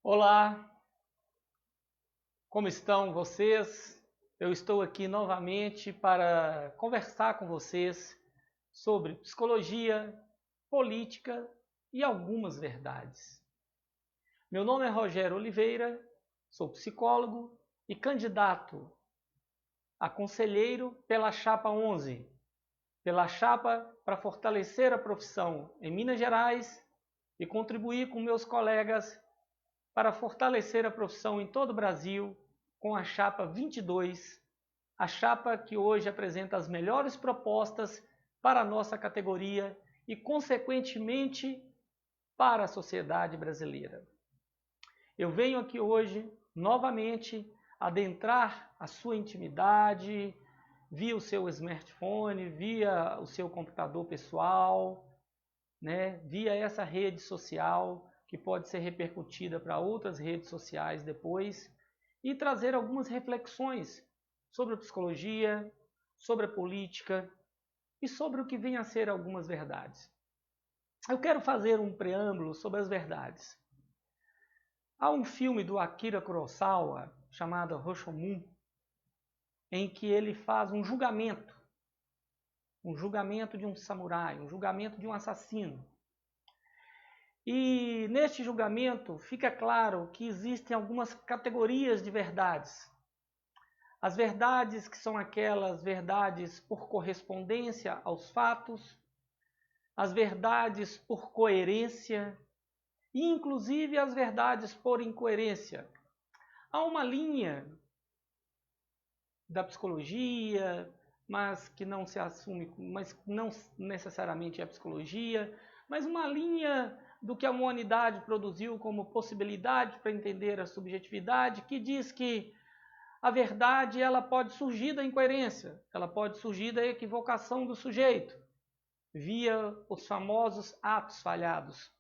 Olá, como estão vocês? Eu estou aqui novamente para conversar com vocês sobre psicologia, política e algumas verdades. Meu nome é Rogério Oliveira, sou psicólogo e candidato a conselheiro pela Chapa 11, pela chapa para fortalecer a profissão em Minas Gerais e contribuir com meus colegas para fortalecer a profissão em todo o Brasil com a chapa 22, a chapa que hoje apresenta as melhores propostas para a nossa categoria e, consequentemente, para a sociedade brasileira. Eu venho aqui hoje, novamente, adentrar a sua intimidade via o seu smartphone, via o seu computador pessoal, via essa rede social que pode ser repercutida para outras redes sociais depois, e trazer algumas reflexões sobre a psicologia, sobre a política e sobre o que vem a ser algumas verdades. Eu quero fazer um preâmbulo sobre as verdades. Há um filme do Akira Kurosawa chamado Rashomon, em que ele faz um julgamento de um samurai, um julgamento de um assassino. E neste julgamento fica claro que existem algumas categorias de verdades. As verdades que são aquelas verdades por correspondência aos fatos, as verdades por coerência e inclusive as verdades por incoerência. Há uma linha da psicologia, mas que não se assume, mas não necessariamente é psicologia, mas uma linha do que a humanidade produziu como possibilidade para entender a subjetividade, que diz que a verdade ela pode surgir da incoerência, ela pode surgir da equivocação do sujeito, via os famosos atos falhados.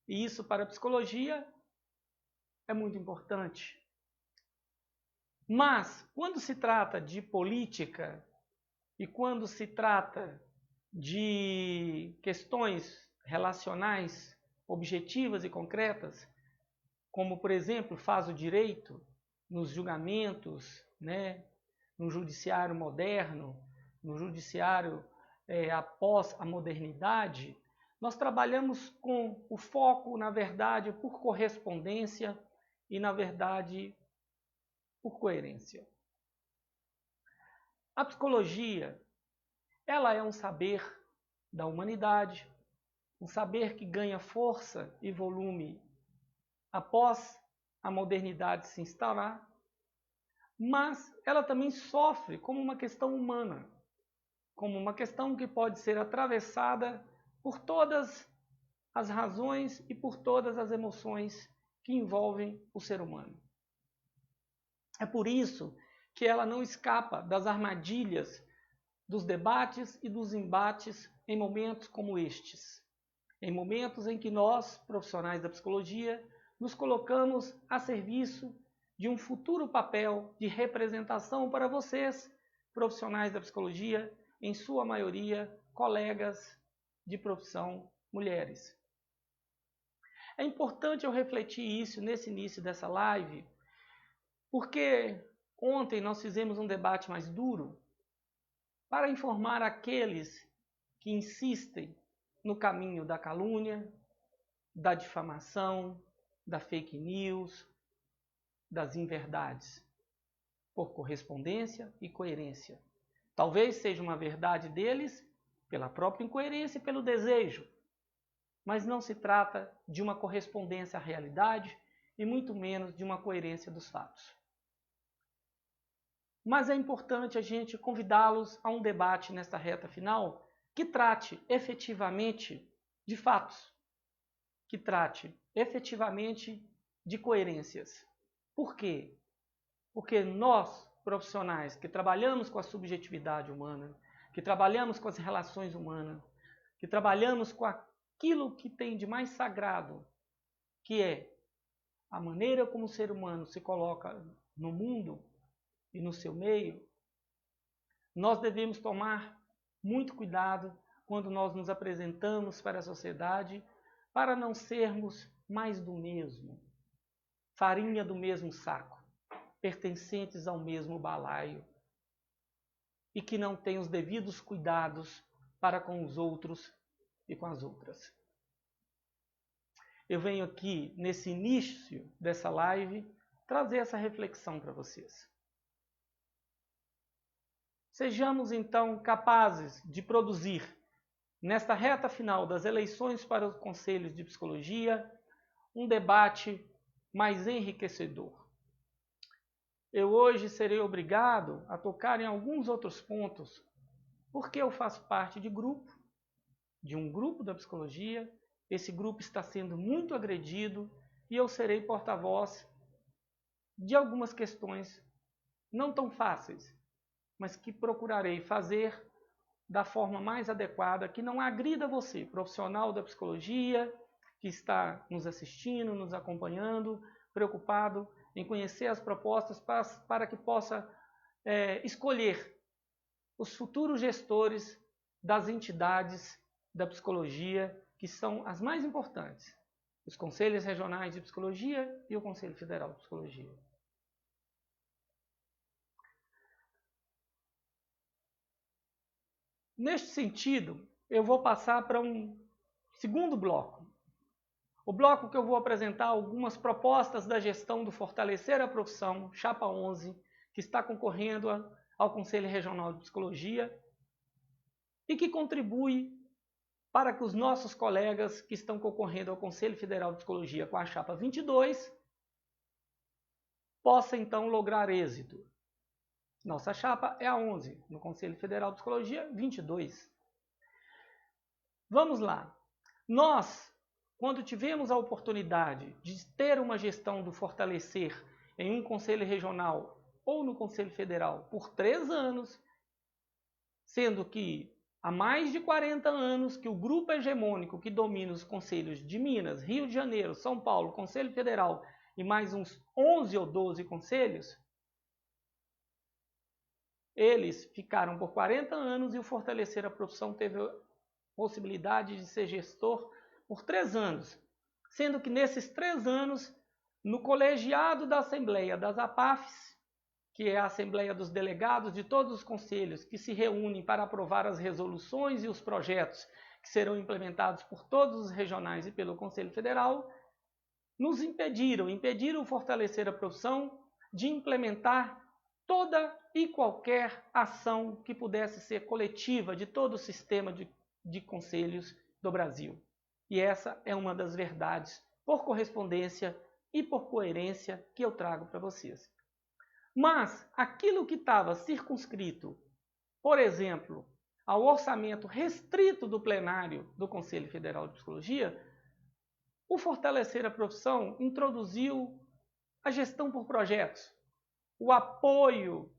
E isso para a psicologia é muito importante. Mas, quando se trata de política e quando se trata de questões relacionais, objetivas e concretas, como, por exemplo, faz o direito nos julgamentos, no judiciário moderno, no judiciário após a modernidade, nós trabalhamos com o foco, na verdade, por correspondência e, na verdade, por coerência. A psicologia, ela é um saber da humanidade, um saber que ganha força e volume após a modernidade se instaurar, mas ela também sofre como uma questão humana, como uma questão que pode ser atravessada por todas as razões e por todas as emoções que envolvem o ser humano. É por isso que ela não escapa das armadilhas dos debates e dos embates em momentos como estes. Em momentos em que nós, profissionais da psicologia, nos colocamos a serviço de um futuro papel de representação para vocês, profissionais da psicologia, em sua maioria, colegas de profissão mulheres. É importante eu refletir isso nesse início dessa live, porque ontem nós fizemos um debate mais duro para informar aqueles que insistem no caminho da calúnia, da difamação, da fake news, das inverdades, por correspondência e coerência. Talvez seja uma verdade deles pela própria incoerência e pelo desejo, mas não se trata de uma correspondência à realidade e muito menos de uma coerência dos fatos. Mas é importante a gente convidá-los a um debate nesta reta final que trate efetivamente de fatos, que trate efetivamente de coerências. Por quê? Porque nós, profissionais que trabalhamos com a subjetividade humana, que trabalhamos com as relações humanas, que trabalhamos com aquilo que tem de mais sagrado, que é a maneira como o ser humano se coloca no mundo e no seu meio, nós devemos tomar muito cuidado quando nós nos apresentamos para a sociedade para não sermos mais do mesmo. farinha do mesmo saco, pertencentes ao mesmo balaio, e que não têm os devidos cuidados para com os outros e com as outras. Eu venho aqui, nesse início dessa live, trazer essa reflexão para vocês. Sejamos, então, capazes de produzir, nesta reta final das eleições para os conselhos de psicologia, um debate mais enriquecedor. Eu hoje serei obrigado a tocar em alguns outros pontos, porque eu faço parte de um grupo da psicologia. Esse grupo está sendo muito agredido e eu serei porta-voz de algumas questões não tão fáceis, mas que procurarei fazer da forma mais adequada, que não agrida você, profissional da psicologia, que está nos assistindo, nos acompanhando, preocupado em conhecer as propostas para que possa escolher os futuros gestores das entidades da psicologia, que são as mais importantes, os conselhos regionais de psicologia e o Conselho Federal de Psicologia. Neste sentido, eu vou passar para um segundo bloco. O bloco que eu vou apresentar algumas propostas da gestão do Fortalecer a Profissão, Chapa 11, que está concorrendo ao Conselho Regional de Psicologia e que contribui para que os nossos colegas que estão concorrendo ao Conselho Federal de Psicologia com a Chapa 22 possam então lograr êxito. Nossa chapa é a 11, no Conselho Federal de Psicologia 22. Vamos lá. Nós, quando tivemos a oportunidade de ter uma gestão do Fortalecer em um Conselho Regional ou no Conselho Federal por 3 anos, sendo que há mais de 40 anos que o grupo hegemônico que domina os conselhos de Minas, Rio de Janeiro, São Paulo, Conselho Federal e mais uns 11 ou 12 conselhos, eles ficaram por 40 anos e o Fortalecer a Profissão teve a possibilidade de ser gestor por 3 anos. Sendo que nesses 3 anos, no colegiado da Assembleia das APAFs, que é a Assembleia dos Delegados de todos os conselhos que se reúnem para aprovar as resoluções e os projetos que serão implementados por todos os regionais e pelo Conselho Federal, nos impediram o Fortalecer a Profissão de implementar toda e qualquer ação que pudesse ser coletiva de todo o sistema de conselhos do Brasil. E essa é uma das verdades, por correspondência e por coerência, que eu trago para vocês. Mas aquilo que estava circunscrito, por exemplo, ao orçamento restrito do plenário do Conselho Federal de Psicologia, o Fortalecer a Profissão introduziu a gestão por projetos, o apoio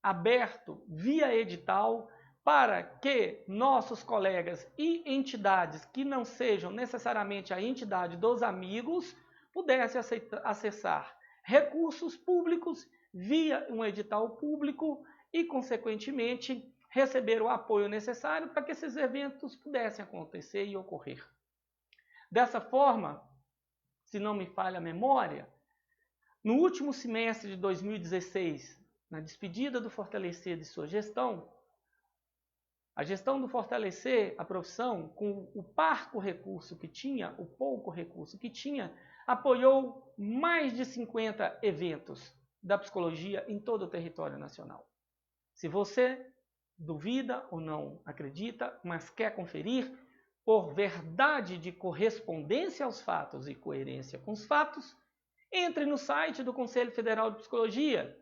aberto via edital para que nossos colegas e entidades que não sejam necessariamente a entidade dos amigos pudessem acessar recursos públicos via um edital público e, consequentemente, receber o apoio necessário para que esses eventos pudessem acontecer e ocorrer. Dessa forma, se não me falha a memória, no último semestre de 2016, na despedida do Fortalecer de sua gestão, a gestão do Fortalecer a Profissão, com o parco recurso que tinha, o pouco recurso que tinha, apoiou mais de 50 eventos da psicologia em todo o território nacional. Se você duvida ou não acredita, mas quer conferir, por verdade de correspondência aos fatos e coerência com os fatos, entre no site do Conselho Federal de Psicologia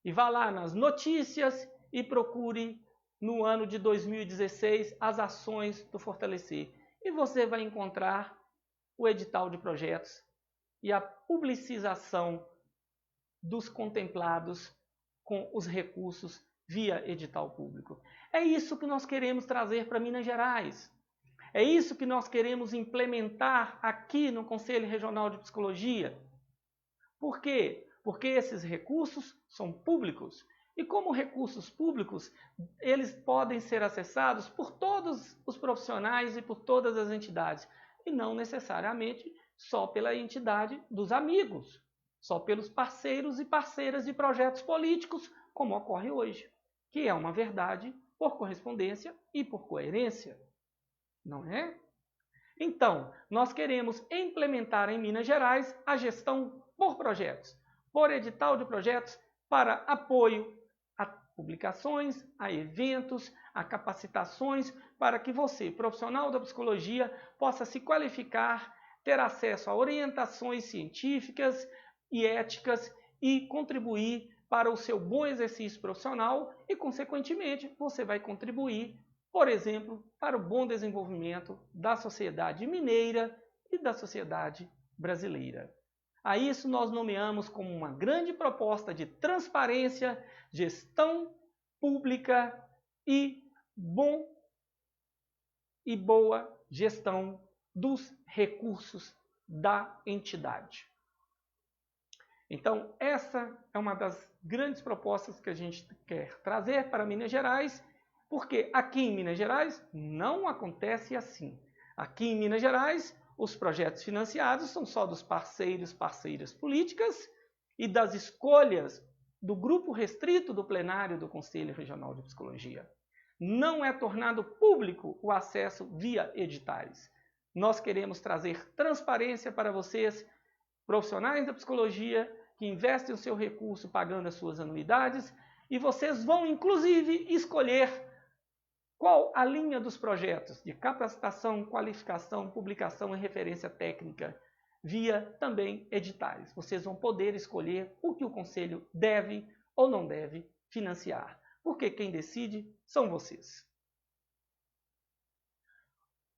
e vá lá nas notícias e procure no ano de 2016 as ações do Fortalecer. E você vai encontrar o edital de projetos e a publicização dos contemplados com os recursos via edital público. É isso que nós queremos trazer para Minas Gerais. É isso que nós queremos implementar aqui no Conselho Regional de Psicologia. Por quê? Porque esses recursos são públicos. E como recursos públicos, eles podem ser acessados por todos os profissionais e por todas as entidades. E não necessariamente só pela entidade dos amigos, só pelos parceiros e parceiras de projetos políticos, como ocorre hoje, que é uma verdade por correspondência e por coerência, não é? Então, nós queremos implementar em Minas Gerais a gestão por projetos, por edital de projetos para apoio a publicações, a eventos, a capacitações, para que você, profissional da psicologia, possa se qualificar, ter acesso a orientações científicas e éticas e contribuir para o seu bom exercício profissional e, consequentemente, você vai contribuir, por exemplo, para o bom desenvolvimento da sociedade mineira e da sociedade brasileira. A isso nós nomeamos como uma grande proposta de transparência, gestão pública e boa gestão dos recursos da entidade. Então, essa é uma das grandes propostas que a gente quer trazer para Minas Gerais, porque aqui em Minas Gerais não acontece assim. Aqui em Minas Gerais, os projetos financiados são só dos parceiros, parceiras políticas e das escolhas do grupo restrito do plenário do Conselho Regional de Psicologia. Não é tornado público o acesso via editais. Nós queremos trazer transparência para vocês, profissionais da psicologia, que investem o seu recurso pagando as suas anuidades, e vocês vão, inclusive, escolher qual a linha dos projetos de capacitação, qualificação, publicação e referência técnica, via também editais. Vocês vão poder escolher o que o Conselho deve ou não deve financiar, porque quem decide são vocês.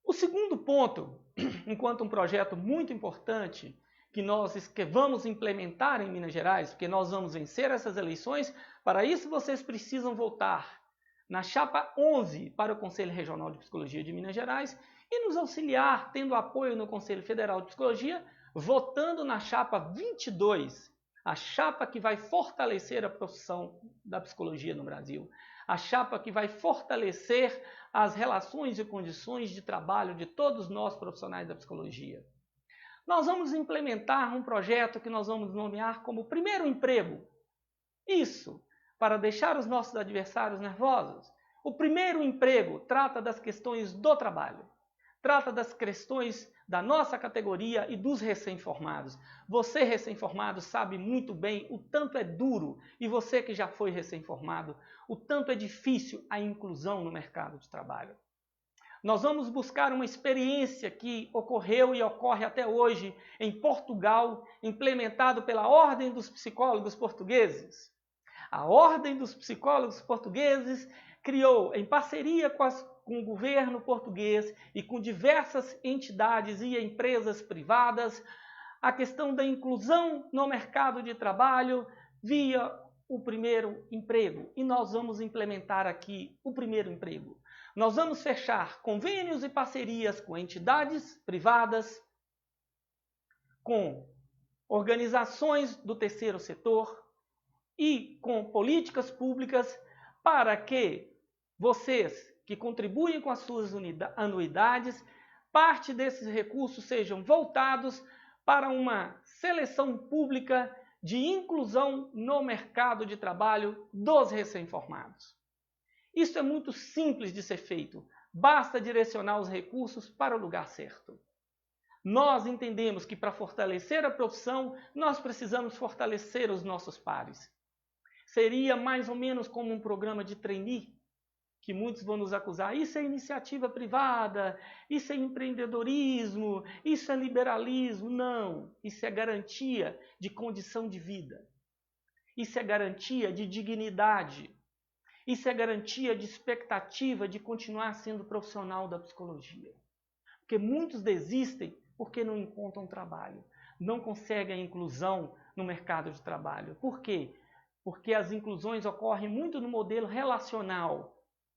O segundo ponto, enquanto um projeto muito importante, que nós vamos implementar em Minas Gerais, porque nós vamos vencer essas eleições, para isso vocês precisam votar na chapa 11 para o Conselho Regional de Psicologia de Minas Gerais e nos auxiliar, tendo apoio no Conselho Federal de Psicologia, votando na chapa 22, a chapa que vai fortalecer a profissão da psicologia no Brasil, a chapa que vai fortalecer as relações e condições de trabalho de todos nós profissionais da psicologia. Nós vamos implementar um projeto que nós vamos nomear como Primeiro Emprego. Isso, para deixar os nossos adversários nervosos. O primeiro emprego trata das questões do trabalho. Trata das questões da nossa categoria e dos recém-formados. Você, recém-formado, sabe muito bem o tanto é duro, e você que já foi recém-formado, o tanto é difícil a inclusão no mercado de trabalho. Nós vamos buscar uma experiência que ocorreu e ocorre até hoje em Portugal, implementado pela Ordem dos Psicólogos Portugueses. A Ordem dos Psicólogos Portugueses criou, em parceria com o governo português e com diversas entidades e empresas privadas, a questão da inclusão no mercado de trabalho via o primeiro emprego. E nós vamos implementar aqui o primeiro emprego. Nós vamos fechar convênios e parcerias com entidades privadas, com organizações do terceiro setor e com políticas públicas para que vocês que contribuem com as suas anuidades, parte desses recursos sejam voltados para uma seleção pública de inclusão no mercado de trabalho dos recém-formados. Isso é muito simples de ser feito, basta direcionar os recursos para o lugar certo. Nós entendemos que para fortalecer a profissão, nós precisamos fortalecer os nossos pares. Seria mais ou menos como um programa de trainee, que muitos vão nos acusar. Isso é iniciativa privada, isso é empreendedorismo, isso é liberalismo. Não, isso é garantia de condição de vida. Isso é garantia de dignidade. Isso é garantia de expectativa de continuar sendo profissional da psicologia. Porque muitos desistem porque não encontram trabalho, não conseguem a inclusão no mercado de trabalho. Por quê? Porque as inclusões ocorrem muito no modelo relacional.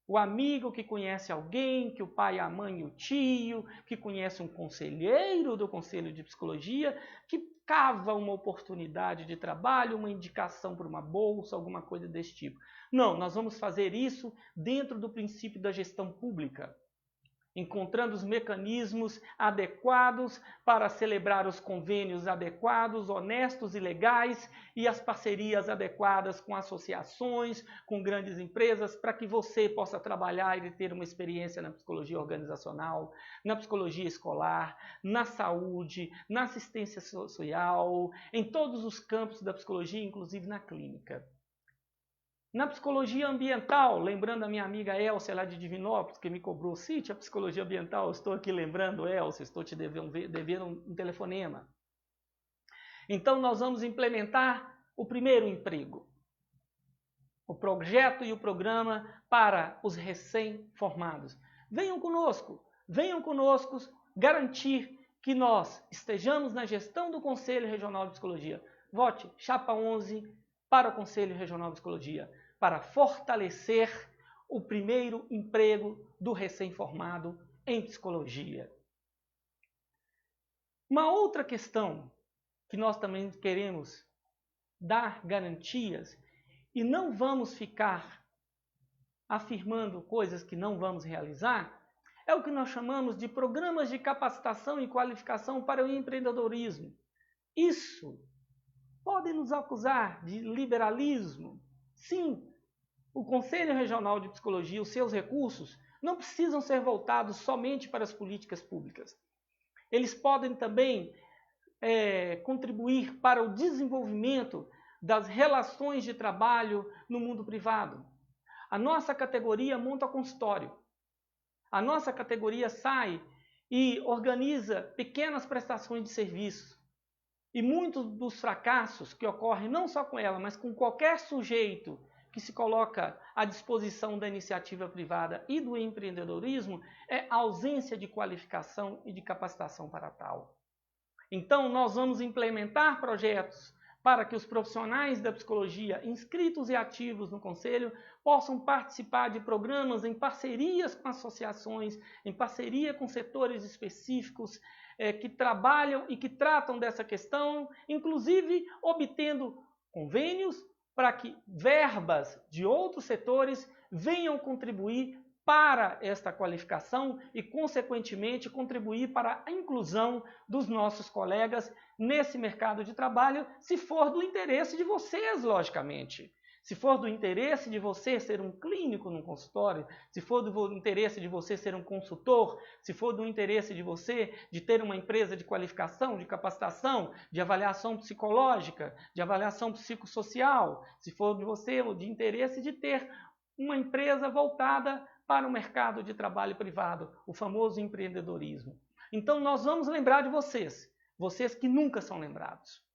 O amigo que conhece alguém, que o pai, a mãe e o tio, que conhece um conselheiro do Conselho de Psicologia, que cava uma oportunidade de trabalho, uma indicação para uma bolsa, alguma coisa desse tipo. Não, nós vamos fazer isso dentro do princípio da gestão pública. encontrando os mecanismos adequados para celebrar os convênios adequados, honestos e legais e as parcerias adequadas com associações, com grandes empresas, para que você possa trabalhar e ter uma experiência na psicologia organizacional, na psicologia escolar, na saúde, na assistência social, em todos os campos da psicologia, inclusive na clínica. Na psicologia ambiental, lembrando a minha amiga Elcia lá de Divinópolis, que me cobrou o sítio, a psicologia ambiental, estou aqui lembrando, Elcia, estou te devendo um telefonema. Então nós vamos implementar o primeiro emprego, o projeto e o programa para os recém-formados. Venham conosco garantir que nós estejamos na gestão do Conselho Regional de Psicologia. Vote Chapa 11 para o Conselho Regional de Psicologia, para fortalecer o primeiro emprego do recém-formado em psicologia. Uma outra questão que nós também queremos dar garantias e não vamos ficar afirmando coisas que não vamos realizar, é o que nós chamamos de programas de capacitação e qualificação para o empreendedorismo. Isso podem nos acusar de liberalismo. Sim, o Conselho Regional de Psicologia, os seus recursos, não precisam ser voltados somente para as políticas públicas. Eles podem também contribuir para o desenvolvimento das relações de trabalho no mundo privado. A nossa categoria monta consultório. A nossa categoria sai e organiza pequenas prestações de serviço. E muitos dos fracassos que ocorrem não só com ela, mas com qualquer sujeito que se coloca à disposição da iniciativa privada e do empreendedorismo é a ausência de qualificação e de capacitação para tal. Então, nós vamos implementar projetos para que os profissionais da psicologia inscritos e ativos no Conselho possam participar de programas em parcerias com associações, em parceria com setores específicos que trabalham e que tratam dessa questão, inclusive obtendo convênios para que verbas de outros setores venham contribuir para esta qualificação e, consequentemente, contribuir para a inclusão dos nossos colegas nesse mercado de trabalho, se for do interesse de vocês, logicamente. Se for do interesse de você ser um clínico num consultório, se for do interesse de você ser um consultor, se for do interesse de você de ter uma empresa de qualificação, de capacitação, de avaliação psicológica, de avaliação psicossocial, se for de você de interesse de ter uma empresa voltada para o mercado de trabalho privado, o famoso empreendedorismo. Então nós vamos lembrar de vocês, vocês que nunca são lembrados.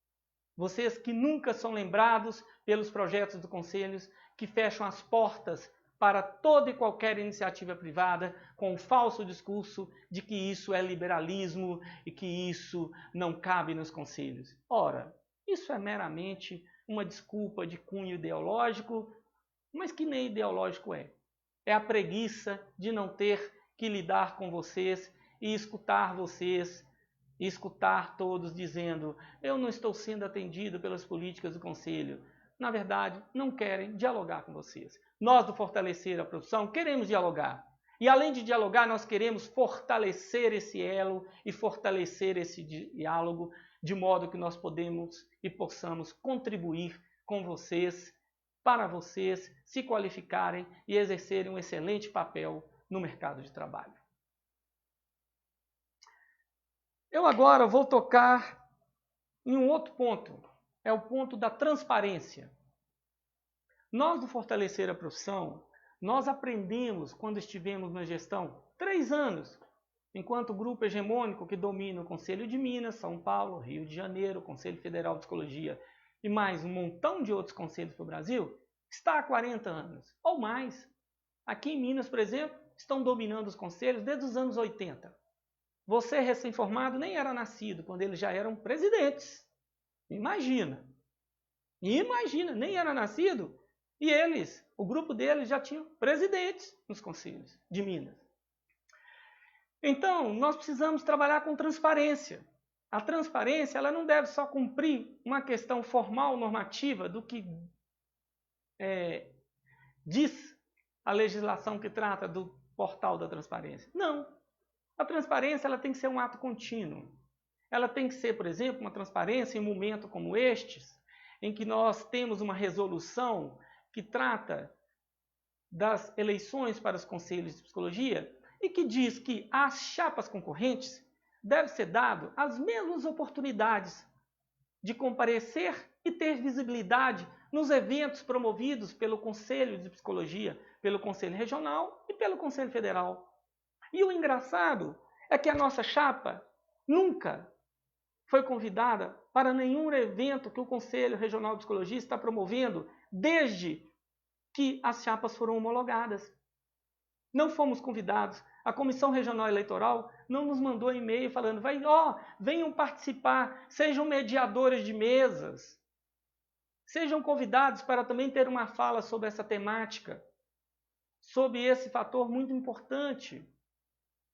Vocês que nunca são lembrados pelos projetos do Conselho que fecham as portas para toda e qualquer iniciativa privada com o falso discurso de que isso é liberalismo e que isso não cabe nos conselhos. Ora, isso é meramente uma desculpa de cunho ideológico, mas que nem ideológico é. É a preguiça de não ter que lidar com vocês e escutar vocês, e escutar todos dizendo: eu não estou sendo atendido pelas políticas do Conselho. Na verdade, não querem dialogar com vocês. Nós do Fortalecer a Profissão queremos dialogar. E além de dialogar, nós queremos fortalecer esse elo e fortalecer esse diálogo de modo que nós podemos e possamos contribuir com vocês, para vocês se qualificarem e exercerem um excelente papel no mercado de trabalho. Eu agora vou tocar em um outro ponto, é o ponto da transparência. Nós do Fortalecer a Profissão, nós aprendemos quando estivemos na gestão 3 anos, enquanto grupo hegemônico que domina o Conselho de Minas, São Paulo, Rio de Janeiro, Conselho Federal de Psicologia e mais um montão de outros conselhos para o Brasil, está há 40 anos ou mais. Aqui em Minas, por exemplo, estão dominando os conselhos desde os anos 80. Você, recém-formado, nem era nascido quando eles já eram presidentes. Imagina, nem era nascido e eles, o grupo deles já tinham presidentes nos conselhos de Minas. Então, nós precisamos trabalhar com transparência. A transparência ela não deve só cumprir uma questão formal, normativa, do que diz a legislação que trata do portal da transparência. Não. A transparência ela tem que ser um ato contínuo. Ela tem que ser, por exemplo, uma transparência em um momento como estes, em que nós temos uma resolução que trata das eleições para os conselhos de psicologia e que diz que às chapas concorrentes deve ser dado as mesmas oportunidades de comparecer e ter visibilidade nos eventos promovidos pelo Conselho de Psicologia, pelo Conselho Regional e pelo Conselho Federal. E o engraçado é que a nossa chapa nunca foi convidada para nenhum evento que o Conselho Regional de Psicologia está promovendo desde que as chapas foram homologadas. Não fomos convidados. A Comissão Regional Eleitoral não nos mandou e-mail falando: venham participar, sejam mediadores de mesas, sejam convidados para também ter uma fala sobre essa temática, sobre esse fator muito importante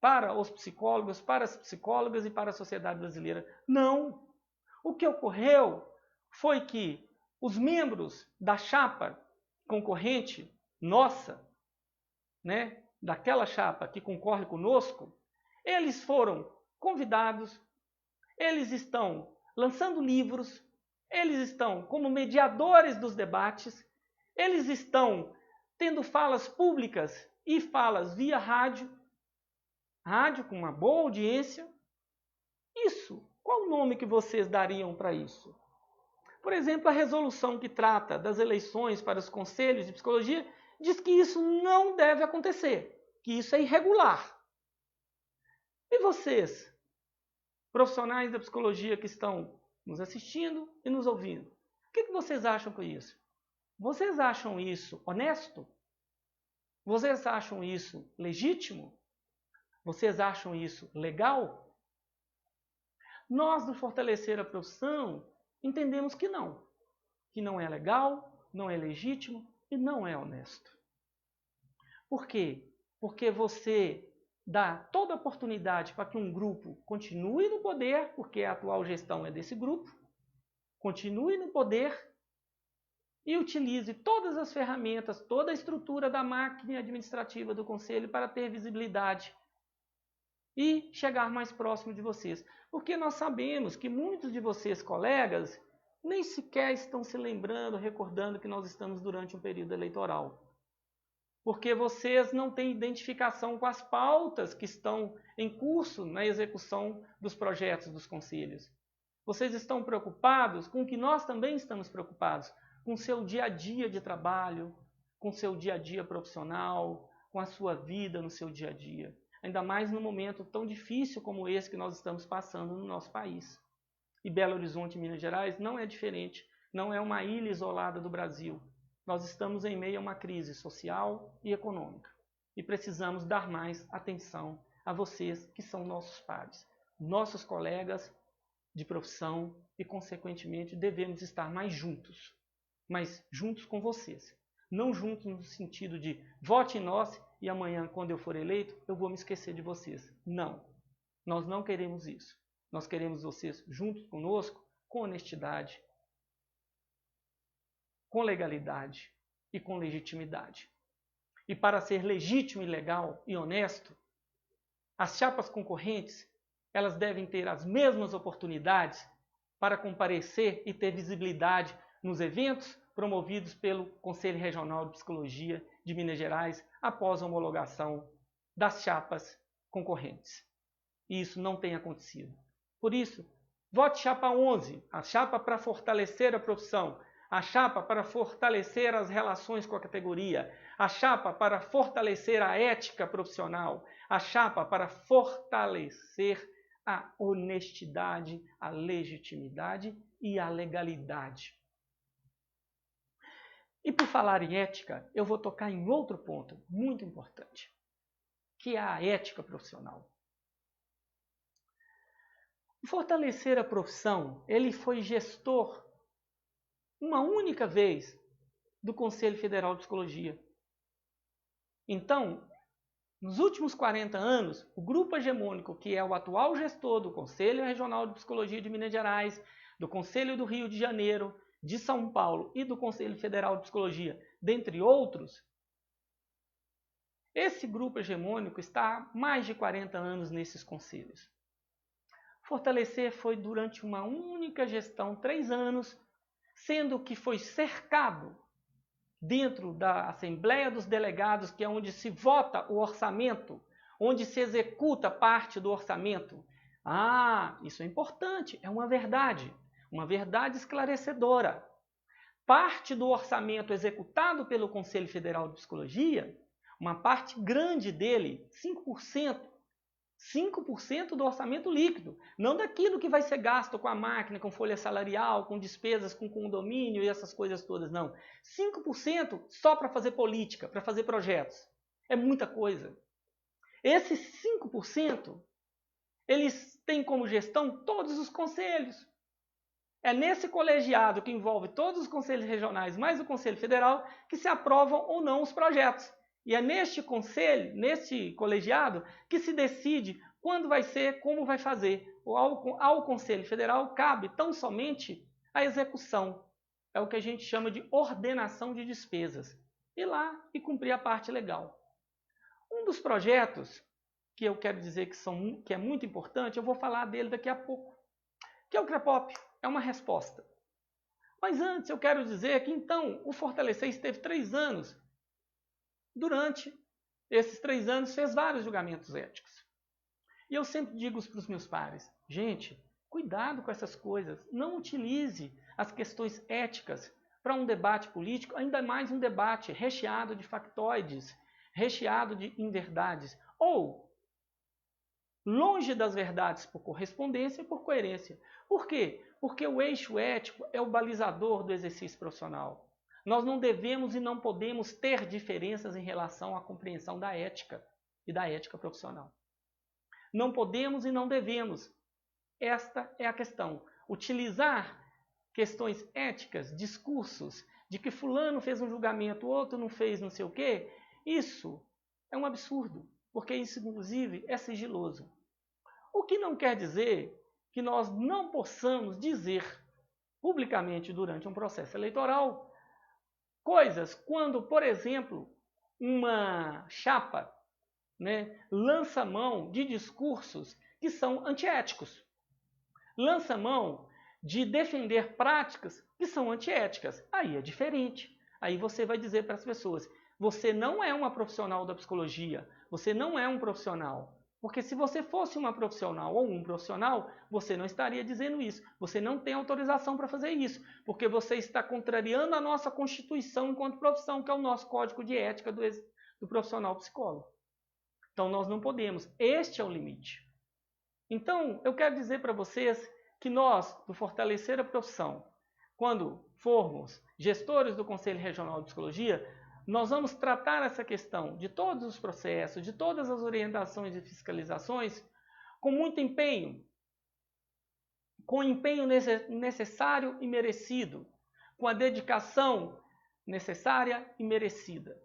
para os psicólogos, para as psicólogas e para a sociedade brasileira. Não! O que ocorreu foi que os membros da chapa concorrente nossa, né, daquela chapa que concorre conosco, eles foram convidados, eles estão lançando livros, eles estão como mediadores dos debates, eles estão tendo falas públicas e falas via rádio com uma boa audiência. Isso, qual o nome que vocês dariam para isso? Por exemplo, a resolução que trata das eleições para os conselhos de psicologia diz que isso não deve acontecer, que isso é irregular. E vocês, profissionais da psicologia que estão nos assistindo e nos ouvindo, o que vocês acham com isso? Vocês acham isso honesto? Vocês acham isso legítimo? Vocês acham isso legal? Nós, do Fortalecer a Profissão, entendemos que não é legal, não é legítimo e não é honesto. Por quê? Porque você dá toda a oportunidade para que um grupo continue no poder, porque a atual gestão é desse grupo, continue no poder e utilize todas as ferramentas, toda a estrutura da máquina administrativa do Conselho para ter visibilidade e chegar mais próximo de vocês. Porque nós sabemos que muitos de vocês, colegas, nem sequer estão se lembrando, recordando que nós estamos durante um período eleitoral. Porque vocês não têm identificação com as pautas que estão em curso na execução dos projetos dos conselhos. Vocês estão preocupados com o que nós também estamos preocupados, com o seu dia a dia de trabalho, com o seu dia a dia profissional, com a sua vida no seu dia a dia. Ainda mais num momento tão difícil como esse que nós estamos passando no nosso país. E Belo Horizonte, Minas Gerais, não é diferente, não é uma ilha isolada do Brasil. Nós estamos em meio a uma crise social e econômica. E precisamos dar mais atenção a vocês que são nossos pares, nossos colegas de profissão e, consequentemente, devemos estar mais juntos. Mas juntos com vocês. Não juntos no sentido de vote em nós e amanhã, quando eu for eleito, eu vou me esquecer de vocês. Não. Nós não queremos isso. Nós queremos vocês juntos conosco, com honestidade, com legalidade e com legitimidade. E para ser legítimo e legal e honesto, as chapas concorrentes, elas devem ter as mesmas oportunidades para comparecer e ter visibilidade nos eventos promovidos pelo Conselho Regional de Psicologia de Minas Gerais após a homologação das chapas concorrentes. E isso não tem acontecido. Por isso, vote chapa 11, a chapa para fortalecer a profissão, a chapa para fortalecer as relações com a categoria, a chapa para fortalecer a ética profissional, a chapa para fortalecer a honestidade, a legitimidade e a legalidade. E por falar em ética, eu vou tocar em outro ponto muito importante, que é a ética profissional. O Fortalecer a Profissão, ele foi gestor uma única vez do Conselho Federal de Psicologia. Então, nos últimos 40 anos, o grupo hegemônico, que é o atual gestor do Conselho Regional de Psicologia de Minas Gerais, do Conselho do Rio de Janeiro, de São Paulo e do Conselho Federal de Psicologia, dentre outros, Esse grupo hegemônico está há mais de 40 anos nesses conselhos. Fortalecer foi durante uma única gestão, 3 anos, sendo que foi cercado dentro da Assembleia dos Delegados, que é onde se vota o orçamento, onde se executa parte do orçamento. Isso é importante, é uma verdade esclarecedora. Parte do orçamento executado pelo Conselho Federal de Psicologia, uma parte grande dele, 5% do orçamento líquido, não daquilo que vai ser gasto com a máquina, com folha salarial, com despesas, com condomínio e essas coisas todas, não. 5% só para fazer política, para fazer projetos. É muita coisa. Esses 5%, eles têm como gestão todos os conselhos. É nesse colegiado que envolve todos os conselhos regionais, mais o Conselho Federal, que se aprovam ou não os projetos. E é neste conselho, neste colegiado, que se decide quando vai ser, como vai fazer. Ao Conselho Federal cabe tão somente a execução. É o que a gente chama de ordenação de despesas. Ir lá e cumprir a parte legal. Um dos projetos que eu quero dizer que é muito importante, eu vou falar dele daqui a pouco, que é o CREPOP. É uma resposta. Mas antes eu quero dizer que então o Fortalecer esteve 3 anos. Durante esses 3 anos fez vários julgamentos éticos. E eu sempre digo para os meus pares, gente, cuidado com essas coisas. Não utilize as questões éticas para um debate político, ainda mais um debate recheado de factoides, recheado de inverdades. Ou longe das verdades por correspondência e por coerência. Por quê? Porque o eixo ético é o balizador do exercício profissional. Nós não devemos e não podemos ter diferenças em relação à compreensão da ética e da ética profissional. Não podemos e não devemos. Esta é a questão. Utilizar questões éticas, discursos, de que fulano fez um julgamento, outro não fez não sei o quê, isso é um absurdo, porque isso, inclusive, é sigiloso. O que não quer dizer que nós não possamos dizer publicamente durante um processo eleitoral coisas quando, por exemplo, uma chapa lança mão de discursos que são antiéticos. Lança mão de defender práticas que são antiéticas. Aí é diferente. Aí você vai dizer para as pessoas, você não é uma profissional da psicologia, você não é um profissional. Porque se você fosse uma profissional ou um profissional, você não estaria dizendo isso. Você não tem autorização para fazer isso, porque você está contrariando a nossa Constituição enquanto profissão, que é o nosso Código de Ética do profissional psicólogo. Então nós não podemos. Este é o limite. Então eu quero dizer para vocês que nós, do Fortalecer a Profissão, quando formos gestores do Conselho Regional de Psicologia, nós vamos tratar essa questão de todos os processos, de todas as orientações e fiscalizações, com muito empenho, com o empenho necessário e merecido, com a dedicação necessária e merecida.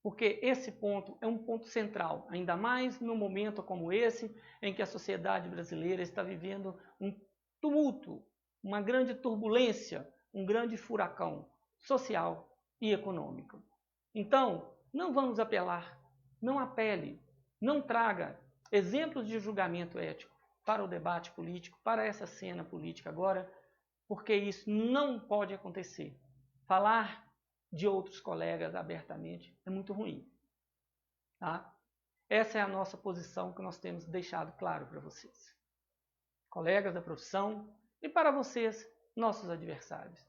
Porque esse ponto é um ponto central, ainda mais num momento como esse, em que a sociedade brasileira está vivendo um tumulto, uma grande turbulência, um grande furacão social e econômico. Então, não vamos apelar, não apele, não traga exemplos de julgamento ético para o debate político, para essa cena política agora, porque isso não pode acontecer. Falar de outros colegas abertamente é muito ruim. Tá? Essa é a nossa posição que nós temos deixado claro para vocês. Colegas da profissão e para vocês, nossos adversários.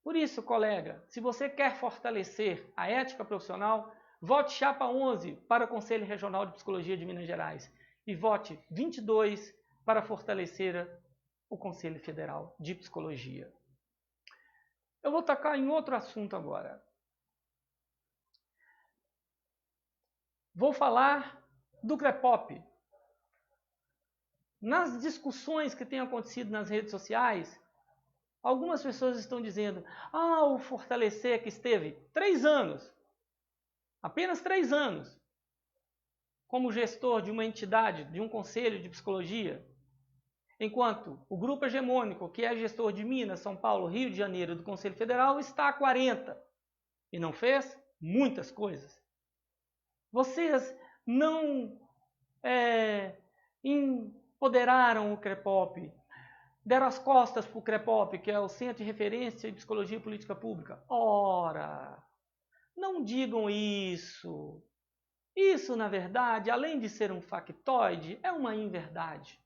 Por isso, colega, se você quer fortalecer a ética profissional, vote chapa 11 para o Conselho Regional de Psicologia de Minas Gerais e vote 22 para fortalecer o Conselho Federal de Psicologia. Eu vou tocar em outro assunto agora. Vou falar do CREPOP. Nas discussões que têm acontecido nas redes sociais, algumas pessoas estão dizendo, o Fortalecer que esteve 3 anos, apenas 3 anos, como gestor de uma entidade, de um conselho de psicologia, enquanto o grupo hegemônico, que é gestor de Minas, São Paulo, Rio de Janeiro do Conselho Federal, está há 40 e não fez muitas coisas. Vocês não empoderaram o CREPOP, deram as costas para o CREPOP, que é o Centro de Referência em Psicologia e Política Pública. Ora, não digam isso. Isso, na verdade, além de ser um factoide, é uma inverdade.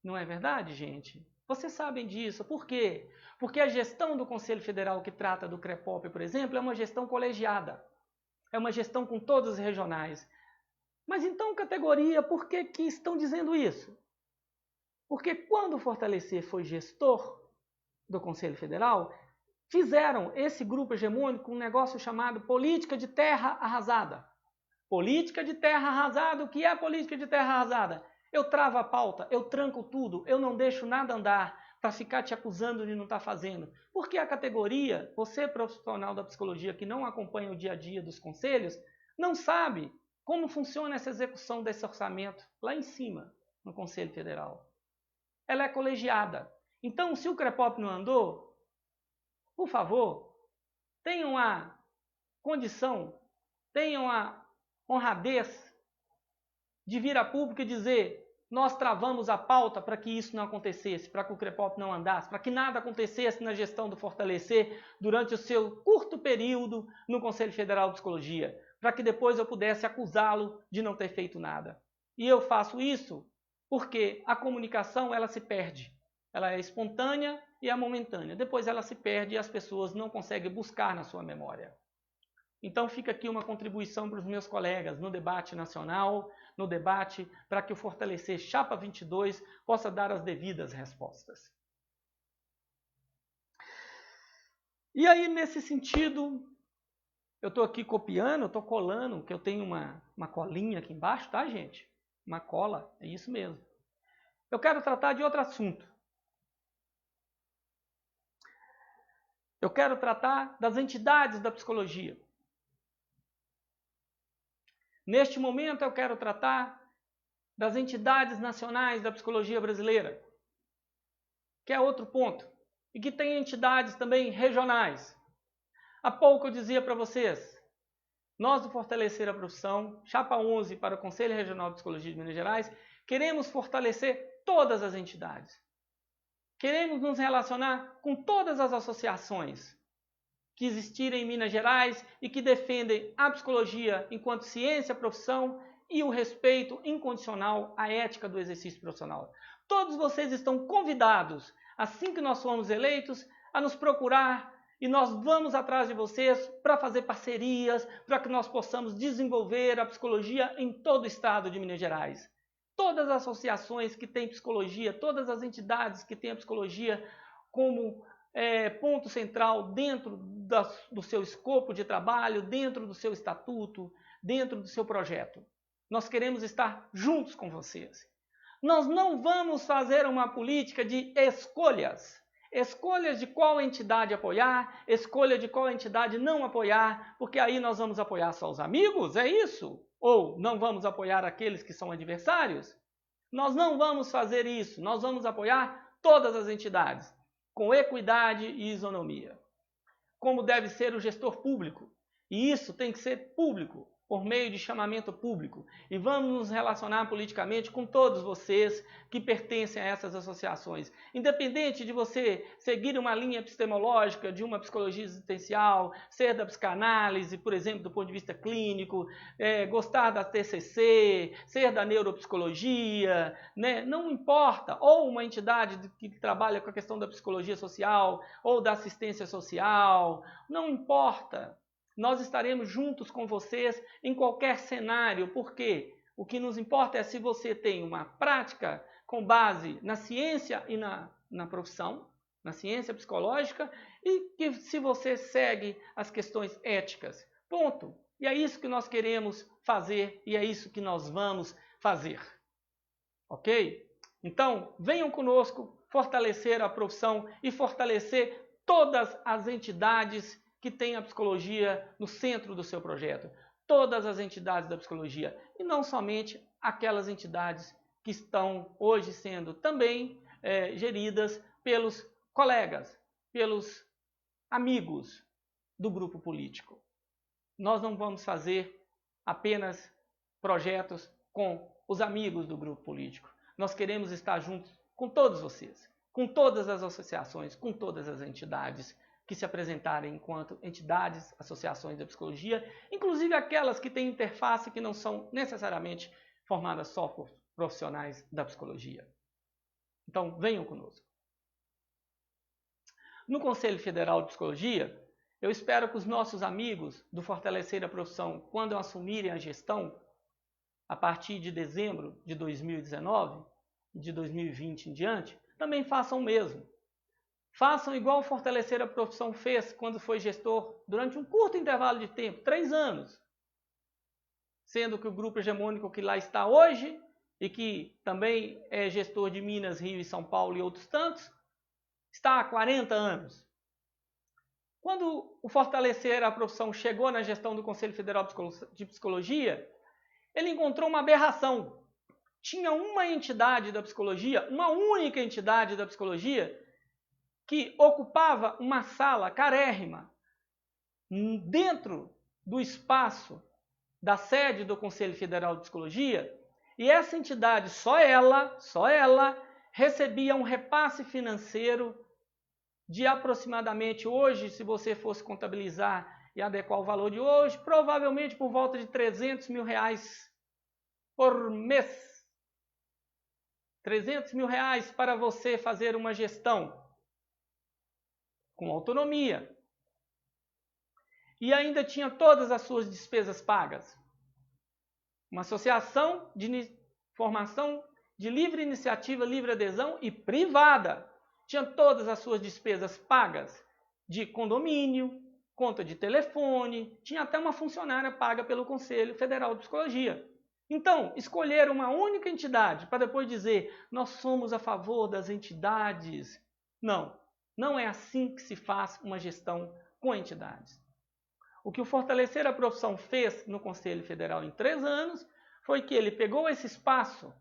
Não é verdade, gente? Vocês sabem disso. Por quê? Porque a gestão do Conselho Federal que trata do CREPOP, por exemplo, é uma gestão colegiada. É uma gestão com todas as regionais. Mas então, categoria, por que estão dizendo isso? Porque quando o Fortalecer foi gestor do Conselho Federal, fizeram esse grupo hegemônico um negócio chamado política de terra arrasada. Política de terra arrasada, o que é política de terra arrasada? Eu travo a pauta, eu tranco tudo, eu não deixo nada andar para ficar te acusando de não estar fazendo. Porque a categoria, você profissional da psicologia que não acompanha o dia a dia dos conselhos, não sabe como funciona essa execução desse orçamento lá em cima, no Conselho Federal. Ela é colegiada. Então, se o CREPOP não andou, por favor, tenham a condição, tenham a honradez de vir a público e dizer: nós travamos a pauta para que isso não acontecesse, para que o CREPOP não andasse, para que nada acontecesse na gestão do Fortalecer durante o seu curto período no Conselho Federal de Psicologia, para que depois eu pudesse acusá-lo de não ter feito nada. E eu faço isso porque a comunicação ela se perde. Ela é espontânea e é momentânea. Depois ela se perde e as pessoas não conseguem buscar na sua memória. Então fica aqui uma contribuição para os meus colegas no debate nacional, no debate para que o Fortalecer Chapa 22 possa dar as devidas respostas. E aí, nesse sentido, eu estou aqui copiando, eu estou colando, que eu tenho uma colinha aqui embaixo, tá, gente? Uma cola, é isso mesmo. Eu quero tratar de outro assunto. Eu quero tratar das entidades da psicologia. Neste momento eu quero tratar das entidades nacionais da psicologia brasileira, que é outro ponto, e que tem entidades também regionais. Há pouco eu dizia para vocês, nós do Fortalecer a Profissão, Chapa 11 para o Conselho Regional de Psicologia de Minas Gerais, queremos fortalecer todas as entidades. Queremos nos relacionar com todas as associações que existirem em Minas Gerais e que defendem a psicologia enquanto ciência, profissão e o respeito incondicional à ética do exercício profissional. Todos vocês estão convidados, assim que nós formos eleitos, a nos procurar e nós vamos atrás de vocês para fazer parcerias, para que nós possamos desenvolver a psicologia em todo o estado de Minas Gerais. Todas as associações que têm psicologia, todas as entidades que têm a psicologia como ponto central dentro do seu escopo de trabalho, dentro do seu estatuto, dentro do seu projeto. Nós queremos estar juntos com vocês. Nós não vamos fazer uma política de escolhas. Escolhas de qual entidade apoiar, escolha de qual entidade não apoiar, porque aí nós vamos apoiar só os amigos, é isso? Ou não vamos apoiar aqueles que são adversários? Nós não vamos fazer isso, nós vamos apoiar todas as entidades, com equidade e isonomia. Como deve ser o gestor público. E isso tem que ser público, por meio de chamamento público. E vamos nos relacionar politicamente com todos vocês que pertencem a essas associações. Independente de você seguir uma linha epistemológica de uma psicologia existencial, ser da psicanálise, por exemplo, do ponto de vista clínico, gostar da TCC, ser da neuropsicologia, né? Não importa. Ou uma entidade que trabalha com a questão da psicologia social, ou da assistência social, não importa. Nós estaremos juntos com vocês em qualquer cenário, porque o que nos importa é se você tem uma prática com base na ciência e na profissão, na ciência psicológica, e que se você segue as questões éticas. Ponto. E é isso que nós queremos fazer e é isso que nós vamos fazer. Ok? Então, venham conosco fortalecer a profissão e fortalecer todas as entidades que tem a psicologia no centro do seu projeto. Todas as entidades da psicologia. E não somente aquelas entidades que estão hoje sendo também geridas pelos colegas, pelos amigos do grupo político. Nós não vamos fazer apenas projetos com os amigos do grupo político. Nós queremos estar juntos com todos vocês, com todas as associações, com todas as entidades que se apresentarem enquanto entidades, associações da psicologia, inclusive aquelas que têm interface que não são necessariamente formadas só por profissionais da psicologia. Então, venham conosco. No Conselho Federal de Psicologia, eu espero que os nossos amigos do Fortalecer a Profissão, quando assumirem a gestão, a partir de dezembro de 2019, de 2020 em diante, também façam o mesmo. Façam igual o Fortalecer a Profissão fez quando foi gestor durante um curto intervalo de tempo, 3 anos. Sendo que o grupo hegemônico que lá está hoje, e que também é gestor de Minas, Rio e São Paulo e outros tantos, está há 40 anos. Quando o Fortalecer a Profissão chegou na gestão do Conselho Federal de Psicologia, ele encontrou uma aberração. Tinha uma entidade da psicologia, uma única entidade da psicologia, que ocupava uma sala carérrima dentro do espaço da sede do Conselho Federal de Psicologia, e essa entidade, só ela, recebia um repasse financeiro de aproximadamente hoje, se você fosse contabilizar e adequar o valor de hoje, provavelmente por volta de R$300 mil por mês. R$300 mil para você fazer uma gestão com autonomia. E ainda tinha todas as suas despesas pagas. Uma associação de formação de livre iniciativa, livre adesão e privada. Tinha todas as suas despesas pagas de condomínio, conta de telefone, tinha até uma funcionária paga pelo Conselho Federal de Psicologia. Então, escolher uma única entidade para depois dizer nós somos a favor das entidades. Não é assim que se faz uma gestão com entidades. O que o Fortalecer a Profissão fez no Conselho Federal em 3 anos foi que ele pegou esse espaço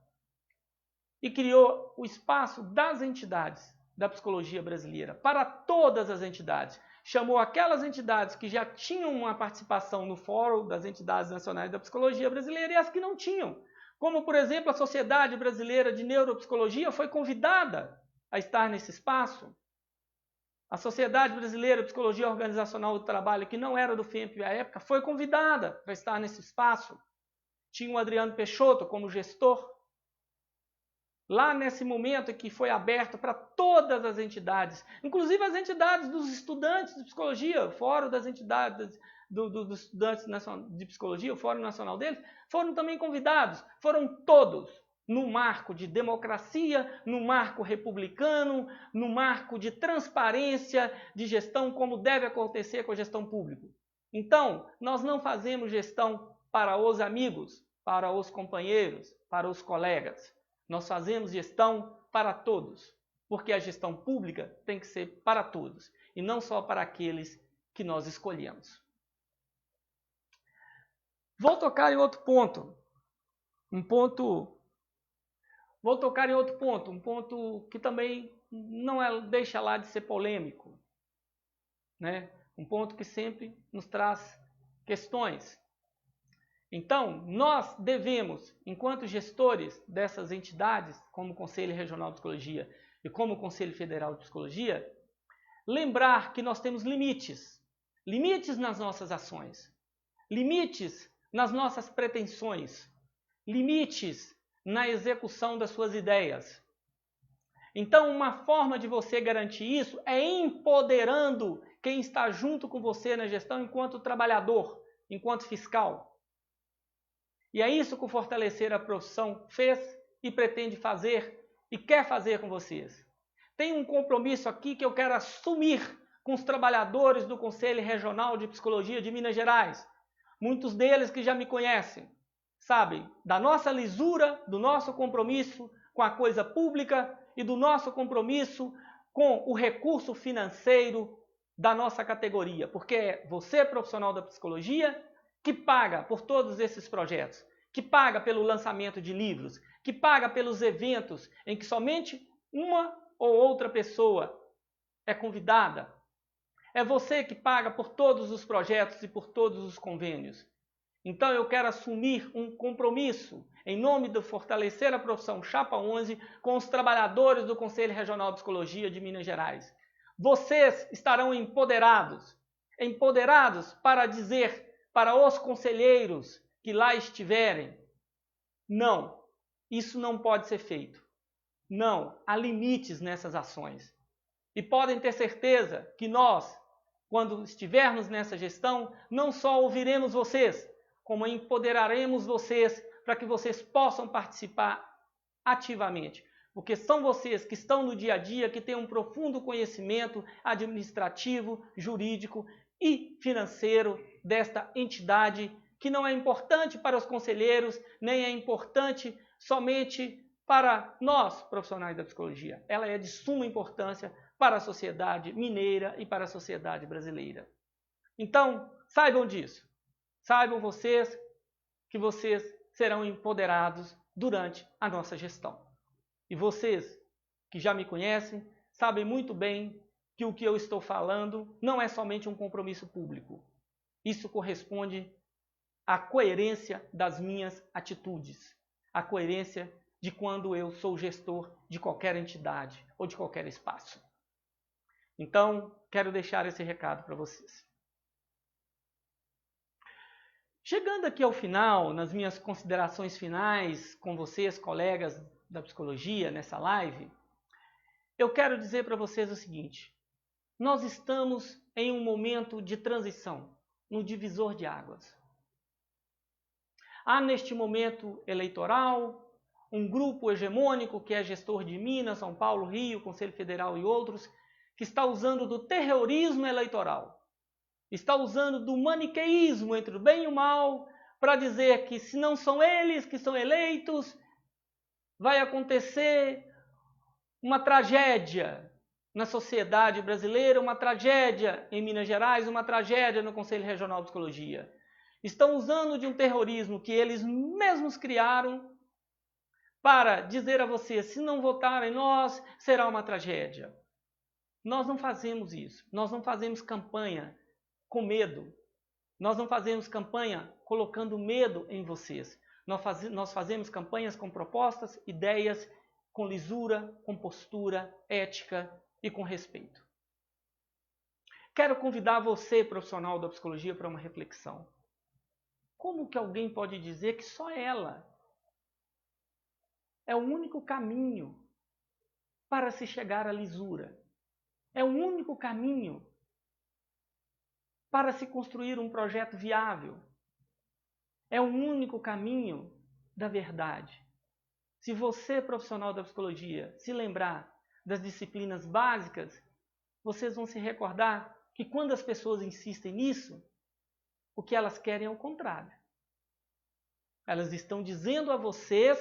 e criou o espaço das entidades da psicologia brasileira para todas as entidades. Chamou aquelas entidades que já tinham uma participação no Fórum das Entidades Nacionais da Psicologia Brasileira e as que não tinham. Como, por exemplo, a Sociedade Brasileira de Neuropsicologia foi convidada a estar nesse espaço. A Sociedade Brasileira de Psicologia Organizacional do Trabalho, que não era do FEMP à época, foi convidada para estar nesse espaço. Tinha o Adriano Peixoto como gestor. Lá nesse momento que foi aberto para todas as entidades, inclusive as entidades dos estudantes de psicologia, o Fórum das Entidades dos Estudantes de Psicologia, o Fórum Nacional deles, foram também convidados. Foram todos no marco de democracia, no marco republicano, no marco de transparência, de gestão, como deve acontecer com a gestão pública. Então, nós não fazemos gestão para os amigos, para os companheiros, para os colegas. Nós fazemos gestão para todos, porque a gestão pública tem que ser para todos, e não só para aqueles que nós escolhemos. Vou tocar em outro ponto. Um ponto que também não deixa lá de ser polêmico, né? Um ponto que sempre nos traz questões. Então, nós devemos, enquanto gestores dessas entidades, como o Conselho Regional de Psicologia e como o Conselho Federal de Psicologia, lembrar que nós temos limites. Limites nas nossas ações, limites nas nossas pretensões, limites na execução das suas ideias. Então, uma forma de você garantir isso é empoderando quem está junto com você na gestão enquanto trabalhador, enquanto fiscal. E é isso que o Fortalecer a Profissão fez e pretende fazer e quer fazer com vocês. Tem um compromisso aqui que eu quero assumir com os trabalhadores do Conselho Regional de Psicologia de Minas Gerais. Muitos deles que já me conhecem, sabem da nossa lisura, do nosso compromisso com a coisa pública e do nosso compromisso com o recurso financeiro da nossa categoria. Porque é você, profissional da psicologia, que paga por todos esses projetos, que paga pelo lançamento de livros, que paga pelos eventos em que somente uma ou outra pessoa é convidada. É você que paga por todos os projetos e por todos os convênios. Então eu quero assumir um compromisso em nome do Fortalecer a Profissão Chapa 11 com os trabalhadores do Conselho Regional de Psicologia de Minas Gerais. Vocês estarão empoderados para dizer para os conselheiros que lá estiverem: não, isso não pode ser feito. Não, há limites nessas ações. E podem ter certeza que nós, quando estivermos nessa gestão, não só ouviremos vocês, como empoderaremos vocês para que vocês possam participar ativamente. Porque são vocês que estão no dia a dia, que têm um profundo conhecimento administrativo, jurídico e financeiro desta entidade, que não é importante para os conselheiros, nem é importante somente para nós, profissionais da psicologia. Ela é de suma importância para a sociedade mineira e para a sociedade brasileira. Então, saibam disso. Saibam vocês que vocês serão empoderados durante a nossa gestão. E vocês que já me conhecem, sabem muito bem que o que eu estou falando não é somente um compromisso público. Isso corresponde à coerência das minhas atitudes, à coerência de quando eu sou gestor de qualquer entidade ou de qualquer espaço. Então, quero deixar esse recado para vocês. Chegando aqui ao final, nas minhas considerações finais com vocês, colegas da psicologia, nessa live, eu quero dizer para vocês o seguinte: nós estamos em um momento de transição, no divisor de águas. Há neste momento eleitoral um grupo hegemônico que é gestor de Minas, São Paulo, Rio, Conselho Federal e outros, que está usando do terrorismo eleitoral, está usando do maniqueísmo entre o bem e o mal para dizer que se não são eles que são eleitos, vai acontecer uma tragédia na sociedade brasileira, uma tragédia em Minas Gerais, uma tragédia no Conselho Regional de Psicologia. Estão usando de um terrorismo que eles mesmos criaram para dizer a vocês: se não votarem nós, será uma tragédia. Nós não fazemos isso. Nós não fazemos campanha com medo. Nós não fazemos campanha colocando medo em vocês. Nós fazemos campanhas com propostas, ideias, com lisura, com postura, ética e com respeito. Quero convidar você, profissional da psicologia, para uma reflexão. Como que alguém pode dizer que só ela é o único caminho para se chegar à lisura? É o único caminho para se construir um projeto viável. É o único caminho da verdade. Se você, profissional da psicologia, se lembrar das disciplinas básicas, vocês vão se recordar que quando as pessoas insistem nisso, o que elas querem é o contrário. Elas estão dizendo a vocês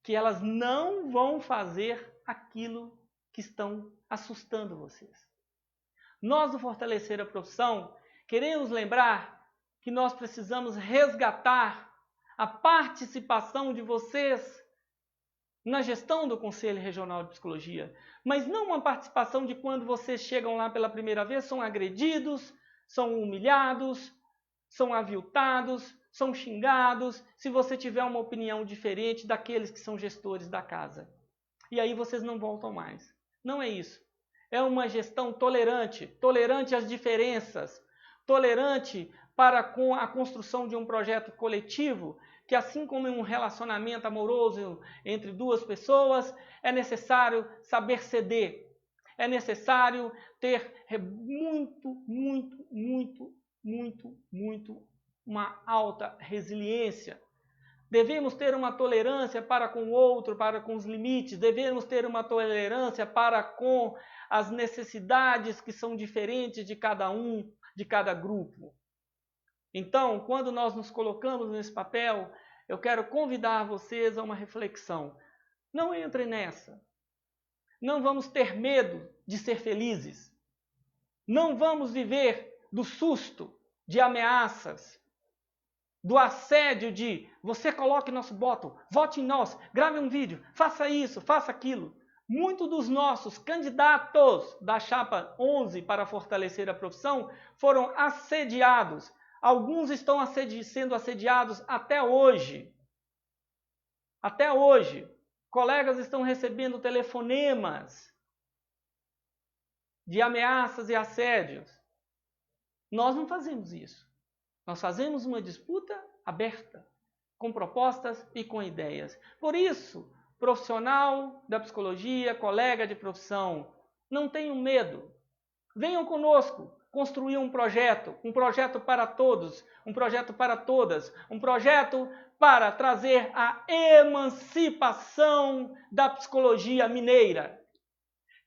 que elas não vão fazer aquilo que estão assustando vocês. Nós, do Fortalecer a Profissão, queremos lembrar que nós precisamos resgatar a participação de vocês na gestão do Conselho Regional de Psicologia, mas não uma participação de quando vocês chegam lá pela primeira vez, são agredidos, são humilhados, são aviltados, são xingados, se você tiver uma opinião diferente daqueles que são gestores da casa. E aí vocês não voltam mais. Não é isso. É uma gestão tolerante, tolerante às diferenças, tolerante para com a construção de um projeto coletivo, que assim como em um relacionamento amoroso entre duas pessoas, é necessário saber ceder. É necessário ter uma alta resiliência. Devemos ter uma tolerância para com o outro, para com os limites. Devemos ter uma tolerância para com as necessidades que são diferentes de cada um, de cada grupo. Então, quando nós nos colocamos nesse papel, eu quero convidar vocês a uma reflexão. Não entrem nessa. Não vamos ter medo de ser felizes. Não vamos viver do susto, de ameaças, do assédio de você coloque nosso voto, vote em nós, grave um vídeo, faça isso, faça aquilo. Muitos dos nossos candidatos da Chapa 11 para fortalecer a profissão foram assediados, Alguns estão sendo assediados até hoje. Até hoje. Colegas estão recebendo telefonemas de ameaças e assédios. Nós não fazemos isso. Nós fazemos uma disputa aberta, com propostas e com ideias. Por isso, profissional da psicologia, colega de profissão, não tenham medo. Venham conosco construir um projeto para todos, um projeto para todas, um projeto para trazer a emancipação da psicologia mineira.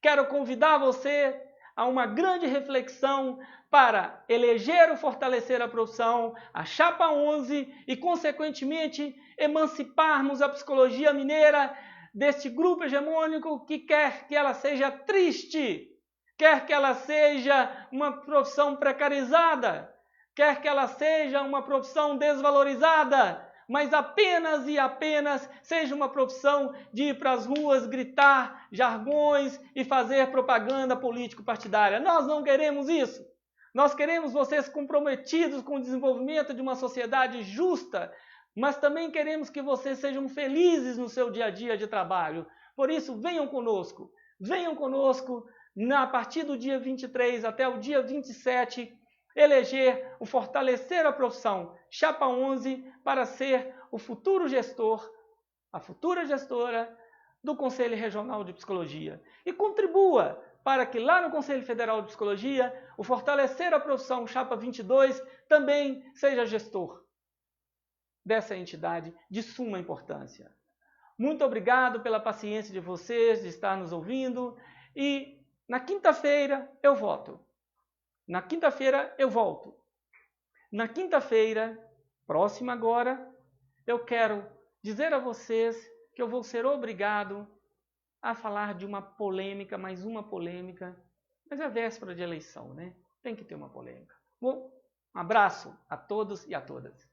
Quero convidar você a uma grande reflexão para eleger ou fortalecer a profissão, a Chapa 11 e, consequentemente, emanciparmos a psicologia mineira deste grupo hegemônico que quer que ela seja triste, quer que ela seja uma profissão precarizada, quer que ela seja uma profissão desvalorizada, mas apenas e apenas seja uma profissão de ir para as ruas, gritar jargões e fazer propaganda político-partidária. Nós não queremos isso. Nós queremos vocês comprometidos com o desenvolvimento de uma sociedade justa, mas também queremos que vocês sejam felizes no seu dia a dia de trabalho. Por isso, venham conosco a partir do dia 23 até o dia 27, eleger o fortalecer a profissão Chapa 11 para ser o futuro gestor, a futura gestora do Conselho Regional de Psicologia. E contribua para que lá no Conselho Federal de Psicologia, o fortalecer a profissão Chapa 22 também seja gestor dessa entidade de suma importância. Muito obrigado pela paciência de vocês, de estar nos ouvindo, e na quinta-feira eu voto. Na quinta-feira eu volto. Na quinta-feira, próxima agora, eu quero dizer a vocês que eu vou ser obrigado a falar de uma polêmica, mais uma polêmica, mas é véspera de eleição, né? Tem que ter uma polêmica. Bom, um abraço a todos e a todas.